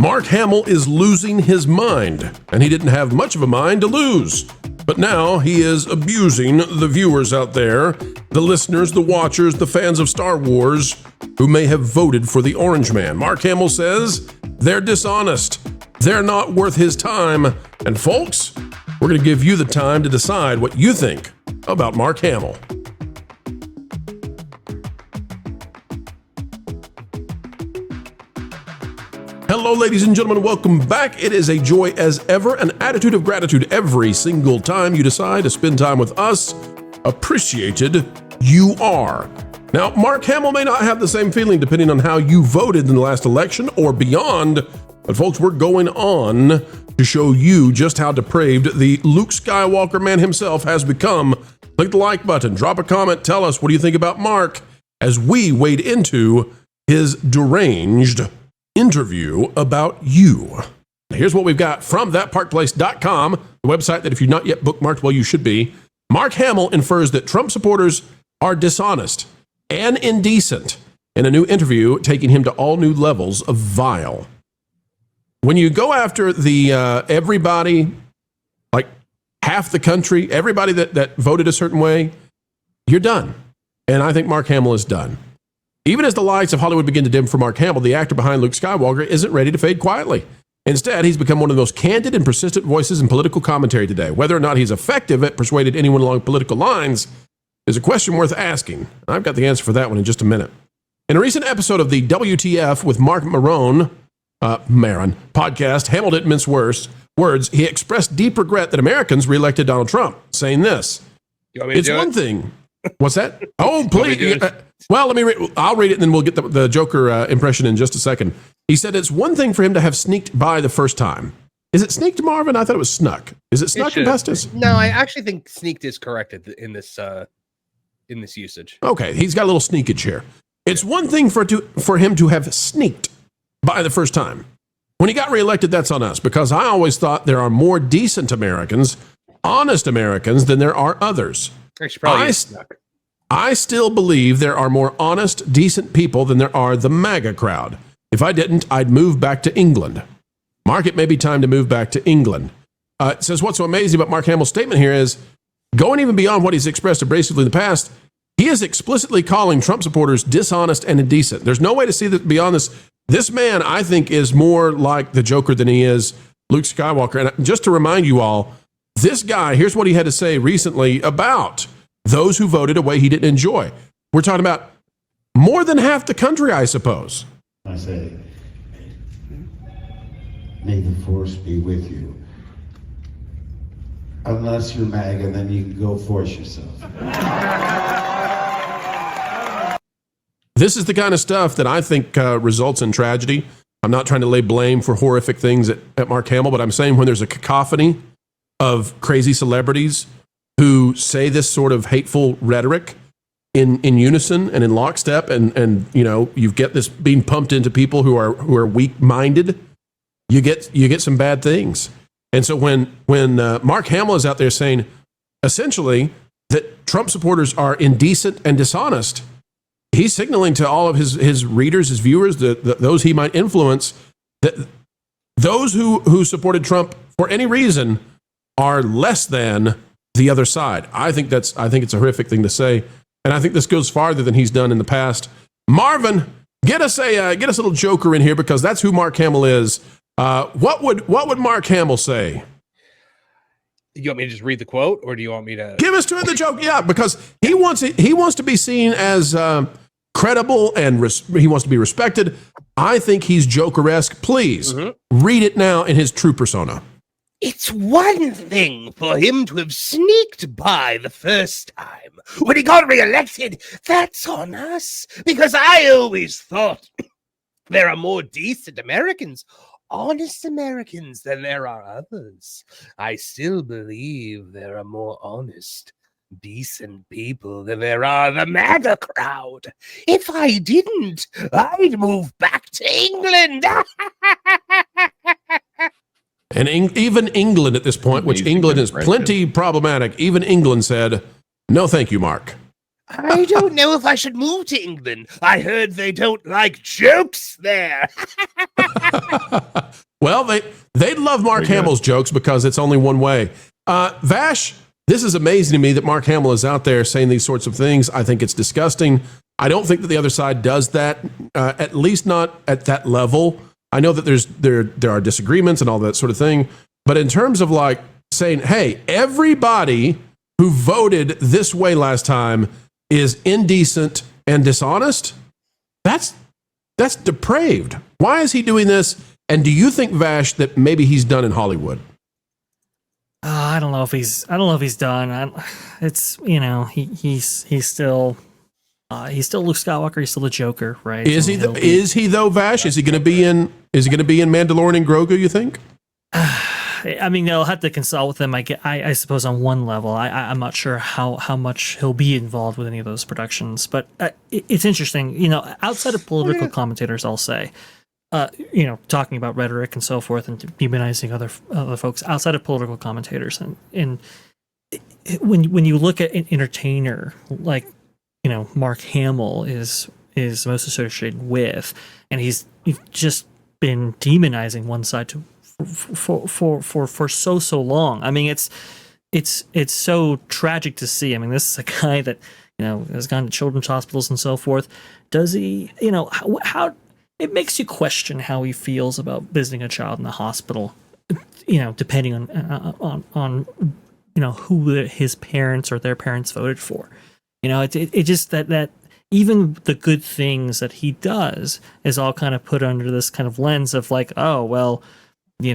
Mark Hamill is losing his mind, and he didn't have much of a mind to lose. But now he is abusing the viewers out there, the listeners, the watchers, the fans of Star Wars who may have voted for the Orange Man. Mark Hamill says they're dishonest. They're not worth his time. And folks, we're going to give you the time to decide what you think about Mark Hamill. Hello, ladies and gentlemen. Welcome back. It is a joy as ever, an attitude of gratitude every single time you decide to spend time with us. Appreciated you are. Now, Mark Hamill may not have the same feeling depending on how you voted in the last election or beyond, but folks, we're going on to show you just how depraved the Luke Skywalker man himself has become. Click the like button, drop a comment, tell us what do you think about Mark as we wade into his deranged interview about you. Here's what we've got from thatparkplace.com, the website that if you're not yet bookmarked, well, you should be. Mark Hamill infers that Trump supporters are dishonest and indecent in a new interview, taking him to all new levels of vile. When you go after the everybody, like half the country, everybody that voted a certain way, you're done. And I think Mark Hamill is done. Even as the lights of Hollywood begin to dim for Mark Hamill, the actor behind Luke Skywalker isn't ready to fade quietly. Instead, he's become one of the most candid and persistent voices in political commentary today. Whether or not he's effective at persuading anyone along political lines is a question worth asking. I've got the answer for that one in just a minute. In a recent episode of the WTF with Mark Maron podcast, Hamill didn't mince words. He expressed deep regret that Americans reelected Donald Trump, saying this. It's one thing. What's that? Oh, please. Well, let me read. I'll read it and then we'll get the Joker impression in just a second. He said it's one thing for him to have sneaked by the first time. Is it sneaked, Marvin? I thought it was snuck. Is it snuck and Pestis? No, I actually think sneaked is corrected in this usage. Okay, he's got a little sneakage here. It's one thing for him to have sneaked by the first time. When he got reelected, that's on us, because I always thought there are more decent Americans, honest Americans, than there are others. I still believe there are more honest, decent people than there are the MAGA crowd. If I didn't, I'd move back to England. Mark, it may be time to move back to England. It says what's so amazing about Mark Hamill's statement here is, going even beyond what he's expressed abrasively in the past, he is explicitly calling Trump supporters dishonest and indecent. There's no way to see that beyond this. This man, I think, is more like the Joker than he is Luke Skywalker. And just to remind you all, this guy, here's what he had to say recently about those who voted a way he didn't enjoy. We're talking about more than half the country, I suppose. I say, may the force be with you. Unless you're MAGA, then you can go force yourself. This is the kind of stuff that I think results in tragedy. I'm not trying to lay blame for horrific things at Mark Hamill, but I'm saying when there's a cacophony of crazy celebrities who say this sort of hateful rhetoric in unison and in lockstep, and you know, you get this being pumped into people who are weak-minded, you get some bad things. And so when Mark Hamill is out there saying essentially that Trump supporters are indecent and dishonest, he's signaling to all of his readers, his viewers, those he might influence, that those who supported Trump for any reason are less than the other side. I think it's a horrific thing to say, and I think this goes farther than he's done in the past. Marvin, get us a little Joker in here, because that's who Mark Hamill is. What would Mark Hamill say? You want me to just read the quote, or do you want me to give us the joke? Yeah, because he wants to be seen as credible, and he wants to be respected. I think he's Joker-esque. Please read it now in his true persona. It's one thing for him to have sneaked by the first time when he got reelected. That's on us, because I always thought there are more decent Americans, honest Americans, than there are others. I still believe there are more honest, decent people than there are the MAGA crowd. If I didn't, I'd move back to England. And even England at this point, which England is plenty problematic, even England said, no, thank you, Mark. I don't know if I should move to England. I heard they don't like jokes there. Well, they'd love Mark Hamill's jokes because it's only one way. Vash, this is amazing to me that Mark Hamill is out there saying these sorts of things. I think it's disgusting. I don't think that the other side does that, at least not at that level. I know that there are disagreements and all that sort of thing. But in terms of like saying, hey, everybody who voted this way last time is indecent and dishonest, that's depraved. Why is he doing this? And do you think, Vash, that maybe he's done in Hollywood? I don't know if he's done. It's, he's still Luke Skywalker. He's still the Joker, right? Is he though, Vash? Is he going to be in Mandalorian and Grogu, you think? I mean, they'll have to consult with him. I suppose on one level. I'm not sure how much he'll be involved with any of those productions, but it's interesting. Outside of political commentators, I'll say, talking about rhetoric and so forth, and demonizing other folks outside of political commentators, and when you look at an entertainer like Mark Hamill is most associated with, and he's just been demonizing one side for so long. I mean, it's so tragic to see. I mean, this is a guy that has gone to children's hospitals and so forth. Does he? How it makes you question how he feels about visiting a child in the hospital. Depending on who his parents or their parents voted for. It just that even the good things that he does is all kind of put under this kind of lens of like, oh well. He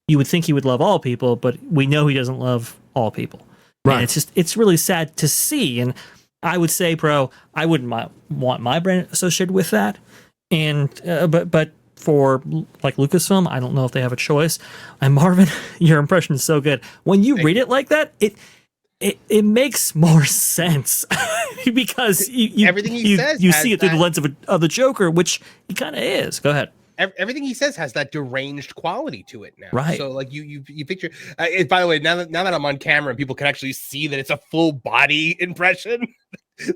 you would think he would love all people, but we know he doesn't love all people. Right. And it's really sad to see. And I would say, bro, I wouldn't want my brand associated with that. And but for like Lucasfilm, I don't know if they have a choice. And Marvin, your impression is so good. When you read it like that, it makes more sense because everything he says you see it through the lens of the Joker, which he kind of is. Go ahead. Everything he says has that deranged quality to it now. Right. So like you picture. By the way, now that I'm on camera and people can actually see that it's a full body impression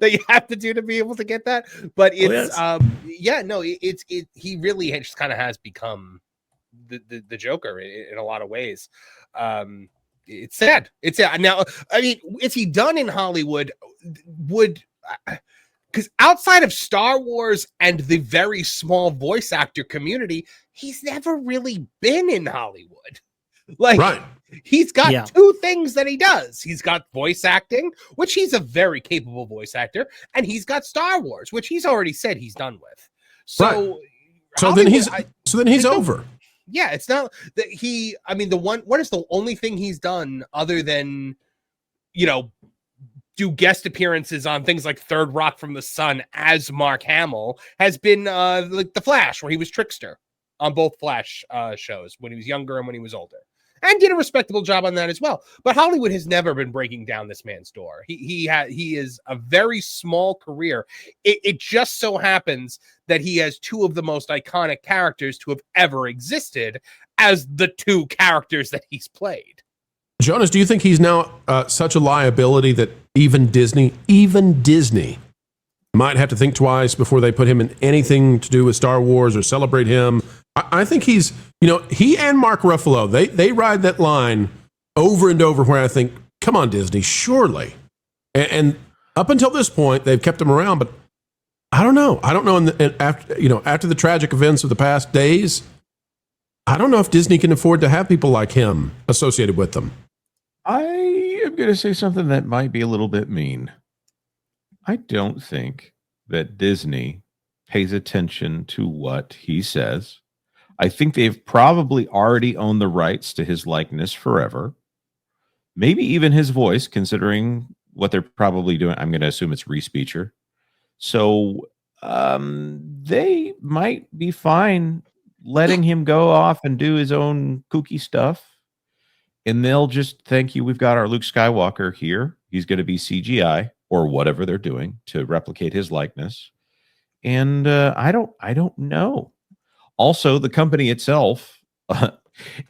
that you have to do to be able to get that. But it's he really just kind of has become the Joker in a lot of ways. It's sad. It's sad. Now, I mean, is he done in Hollywood? Because outside of Star Wars and the very small voice actor community, he's never really been in Hollywood. Like, right. He's got two things that he does. He's got voice acting, which he's a very capable voice actor, and he's got Star Wars, which he's already said he's done with. So, right. So then he's over. Yeah, it's not that he. I mean, what is the only thing he's done other than, do guest appearances on things like Third Rock from the Sun as Mark Hamill has been like The Flash, where he was Trickster on both Flash shows when he was younger and when he was older, and did a respectable job on that as well. But Hollywood has never been breaking down this man's door. He is a very small career. It just so happens that he has two of the most iconic characters to have ever existed as the two characters that he's played. Jonas, do you think he's now such a liability that even Disney might have to think twice before they put him in anything to do with Star Wars or celebrate him? I think he's, he and Mark Ruffalo, they ride that line over and over where I think, come on, Disney, surely. And up until this point, they've kept him around, but I don't know. After the tragic events of the past days, I don't know if Disney can afford to have people like him associated with them. I am going to say something that might be a little bit mean. I don't think that Disney pays attention to what he says. I think they've probably already owned the rights to his likeness forever. Maybe even his voice, considering what they're probably doing. I'm going to assume it's Respeecher. So they might be fine letting him go off and do his own kooky stuff. And they'll just, thank you, we've got our Luke Skywalker here. He's going to be CGI or whatever they're doing to replicate his likeness. And I don't know. Also, the company itself,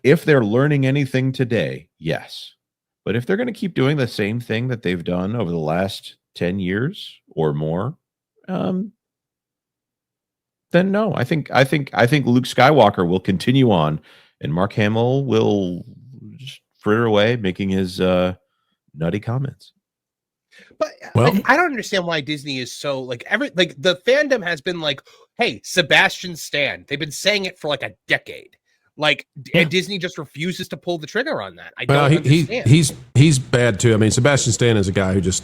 if they're learning anything today, yes. But if they're going to keep doing the same thing that they've done over the last 10 years or more, then no. I think Luke Skywalker will continue on, and Mark Hamill will just fritter away, making his nutty comments. But Well- I don't understand why Disney is so like the fandom has been like, hey, Sebastian Stan. They've been saying it for like a decade. Like, and Disney just refuses to pull the trigger on that. I don't understand. He's bad too. I mean, Sebastian Stan is a guy who just,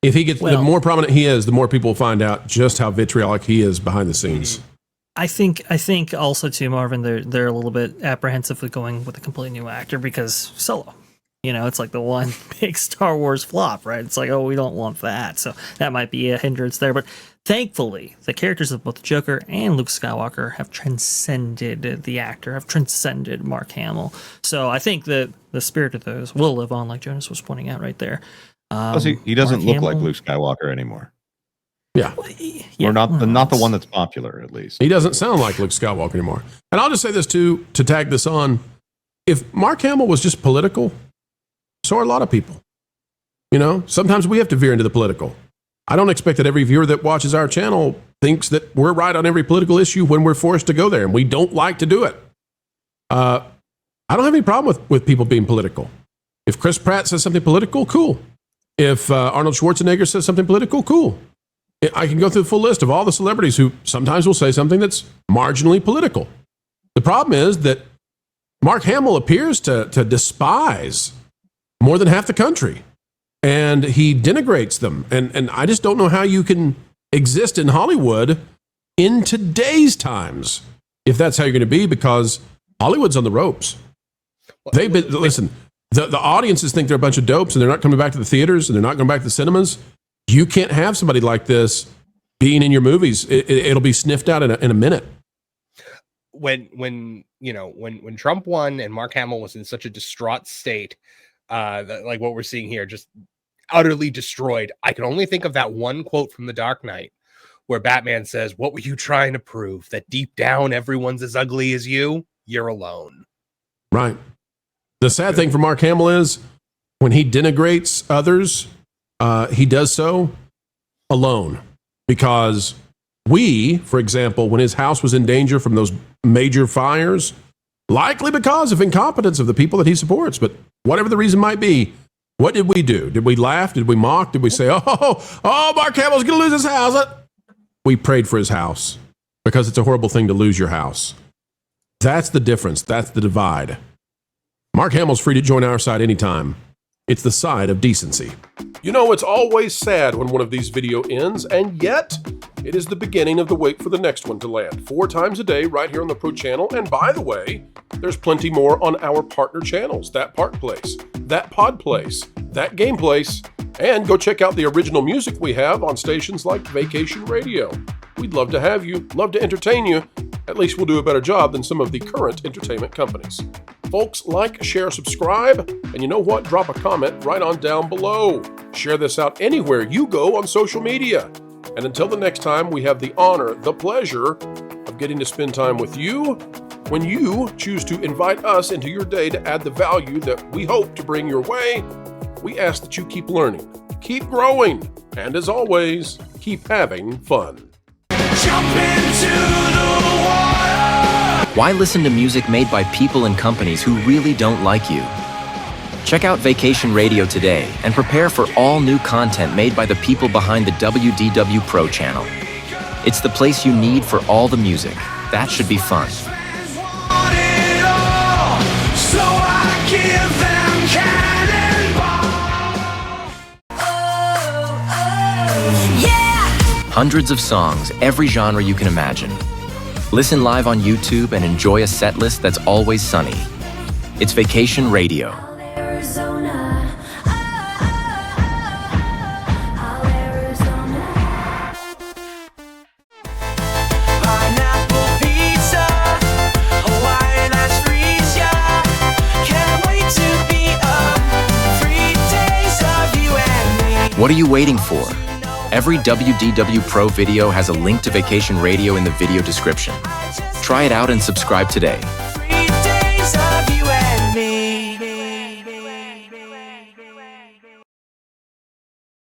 if he gets, the more prominent he is, the more people will find out just how vitriolic he is behind the scenes. I think also too, Marvin, they're a little bit apprehensive with going with a completely new actor because Solo. You know, it's like the one big Star Wars flop, right? It's like, oh, we don't want that. So that might be a hindrance there. But thankfully, the characters of both the Joker and Luke Skywalker have transcended the actor, have transcended Mark Hamill. So I think that the spirit of those will live on, like Jonas was pointing out right there. He doesn't look like Luke Skywalker anymore. Yeah. Or not the one that's popular, at least. He doesn't sound like Luke Skywalker anymore. And I'll just say this too, to tag this on. If Mark Hamill was just political, so are a lot of people. You know, sometimes we have to veer into the political. I don't expect that every viewer that watches our channel thinks that we're right on every political issue when we're forced to go there, and we don't like to do it. I don't have any problem with people being political. If Chris Pratt says something political, cool. If Arnold Schwarzenegger says something political, cool. I can go through the full list of all the celebrities who sometimes will say something that's marginally political. The problem is that Mark Hamill appears to despise more than half the country, and he denigrates them. And I just don't know how you can exist in Hollywood in today's times if that's how you're going to be, because Hollywood's on the ropes. They've been, listen, the audiences think they're a bunch of dopes and they're not coming back to the theaters and they're not going back to the cinemas. You can't have somebody like this being in your movies. It'll be sniffed out in a minute. When Trump won and Mark Hamill was in such a distraught state, like what we're seeing here, just utterly destroyed. I can only think of that one quote from The Dark Knight where Batman says, "What were you trying to prove? That deep down everyone's as ugly as you? You're alone." Right. The sad thing for Mark Hamill is when he denigrates others, he does so alone, because we, for example, when his house was in danger from those major fires, likely because of incompetence of the people that he supports, but whatever the reason might be, what did we do? Did we laugh? Did we mock? Did we say, oh, Mark Hamill's going to lose his house? We prayed for his house, because it's a horrible thing to lose your house. That's the difference. That's the divide. Mark Hamill's free to join our side anytime. It's the side of decency. You know, it's always sad when one of these videos ends, and yet it is the beginning of the wait for the next one to land. 4 times a day right here on the Pro Channel. And by the way, there's plenty more on our partner channels. That Park Place, That Pod Place, That Game Place, and go check out the original music we have on stations like Vacation Radio. We'd love to have you, love to entertain you. At least we'll do a better job than some of the current entertainment companies. Folks, like, share, subscribe, and you know what? Drop a comment right on down below. Share this out anywhere you go on social media. And until the next time, we have the honor, the pleasure of getting to spend time with you when you choose to invite us into your day to add the value that we hope to bring your way. We ask that you keep learning, keep growing, and as always, keep having fun. Jump into the water! Why listen to music made by people and companies who really don't like you? Check out Vacation Radio today and prepare for all new content made by the people behind the WDW Pro Channel. It's the place you need for all the music. That should be fun. Want it all, so I give them cannonball. Yeah! Hundreds of songs, every genre you can imagine. Listen live on YouTube and enjoy a set list that's always sunny. It's Vacation Radio. Arizona. Pineapple pizza, Hawaiian asphyxia. Can't wait to be up. 3 days of you and me. What are you waiting for? Every WDW Pro video has a link to Vacation Radio in the video description. Try it out and subscribe today. 3 days of you.